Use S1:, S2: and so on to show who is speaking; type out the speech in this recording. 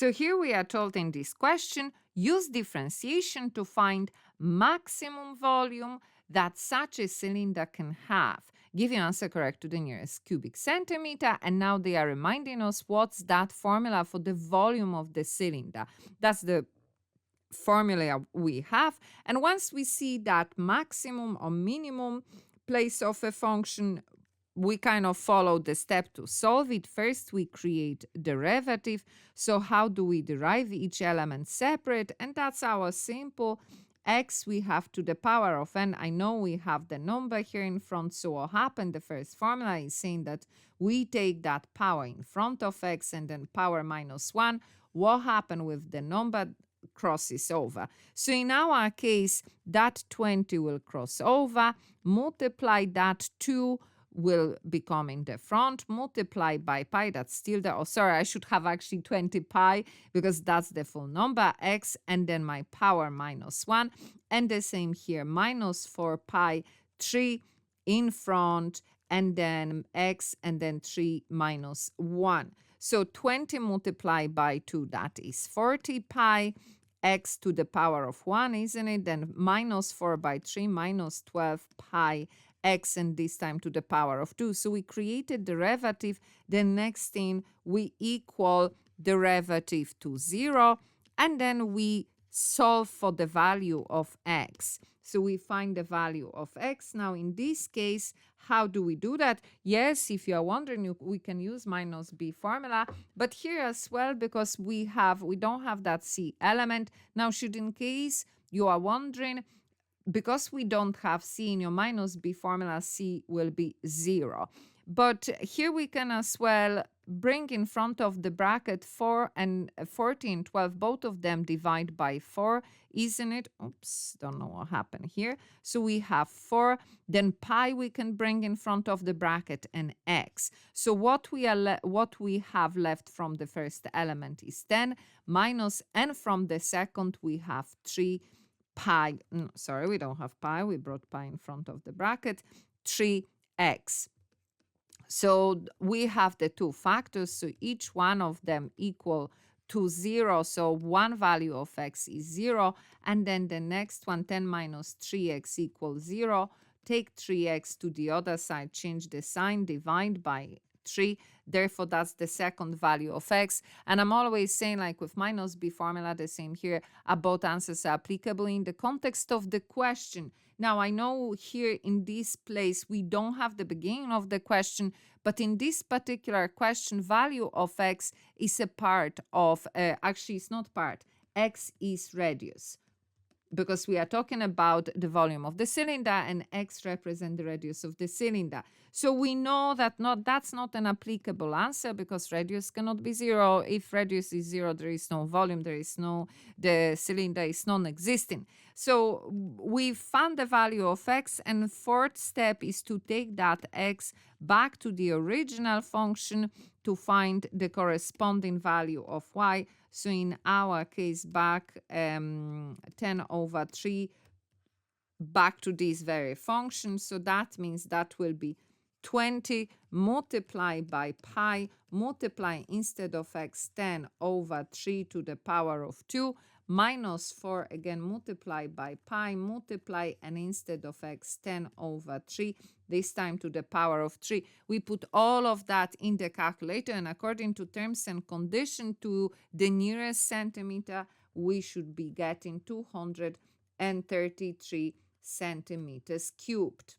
S1: So here we are told in this question, use differentiation to find maximum volume that such a cylinder can have. Give your answer correct to the nearest cubic centimeter. And now they are reminding us what's that formula for the volume of the cylinder. That's the formula we have. And once we see that maximum or minimum place of a function, we kind of follow the step to solve it. First, we create derivative. So how do we derive each element separate? And that's our simple x we have to the power of n. I know we have the number here in front, so what happened? The first formula is saying that we take that power in front of x and then power minus 1. What happened with the number? Crosses over. So in our case, that 20 will cross over, multiply that 2 will become in the front, multiply by pi, that's still the, oh sorry, I should have actually 20 pi because that's the full number, x, and then my power minus 1, and the same here, minus 4 pi, 3 in front, and then x, and then 3 minus 1. So 20 multiplied by 2, that is 40 pi, x to the power of 1, isn't it? Then minus 4 by 3, minus 12 pi x, and this time to the power of 2. So we created derivative. The next thing, we equal derivative to 0, and then we solve for the value of x. So we find the value of x. Now in this case, how do we do that? Yes, if you are wondering, we can use minus b formula, but here as well, because we don't have that c element. Now should in case you are wondering, because we don't have c in your minus b formula, c will be 0. But here we can as well bring in front of the bracket 4 and 14, 12, both of them divide by 4, isn't it? Oops, don't know what happened here. So we have 4, then pi we can bring in front of the bracket and x. So what we have left from the first element is 10 minus, and from the second we have 3 pi, no, sorry, we don't have pi, we brought pi in front of the bracket, 3x. So we have the two factors, so each one of them equal to 0, so one value of x is 0, and then the next one, 10 minus 3x equals 0. Take 3x to the other side, change the sign, divide by 3, therefore that's the second value of x. And I'm always saying, like with minus b formula, the same here, both answers are applicable in the context of the question. Now I know here in this place we don't have the beginning of the question, but in this particular question, value of x is a part of, actually it's not part, x is radius, because we are talking about the volume of the cylinder and x represents the radius of the cylinder. So we know that that's not an applicable answer because radius cannot be 0. If radius is 0, there is no volume, the cylinder is non-existing. So we found the value of x, and fourth step is to take that x back to the original function to find the corresponding value of y. So in our case, back 10 over 3 back to this very function. So that means that will be 20 multiplied by pi, multiply instead of x 10 over 3 to the power of 2, minus 4 again multiplied by pi, multiply, and instead of x 10 over 3, this time to the power of 3. We put all of that in the calculator, and according to terms and condition to the nearest centimeter, we should be getting 233 centimeters cubed.